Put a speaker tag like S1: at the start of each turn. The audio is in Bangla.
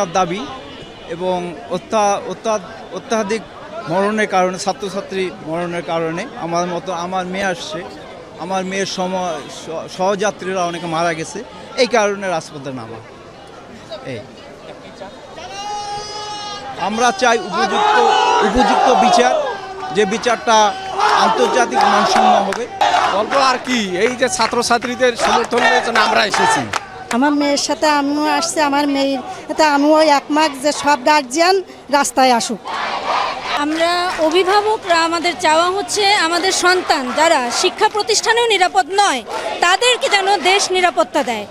S1: করার দাবি এবং অত্যাধিক মরণের কারণে, ছাত্রছাত্রী মরণের কারণে আমার মেয়ে আসছে, আমার মেয়ের সহযাত্রীরা অনেকে মারা গেছে, এই কারণে রাজপথে নামা। এই আমরা চাই উপযুক্ত বিচার, যে বিচারটা আন্তর্জাতিক মানসম্য হবে।
S2: বলবো আর কি, এই যে ছাত্রছাত্রীদের সমর্থনের জন্য আমরা এসেছি।
S3: আমার মেয়ের সাথে আমিও আসছি, আমার মেয়ের সাথে আমিও একমত যে সব গার্জিয়ান রাস্তায় আসুক।
S4: আমরা অভিভাবকরা আমাদের চাওয়া হচ্ছে আমাদের সন্তান যারা শিক্ষা প্রতিষ্ঠানেও নিরাপদ নয় তাদেরকে যেন দেশ নিরাপত্তা দেয়।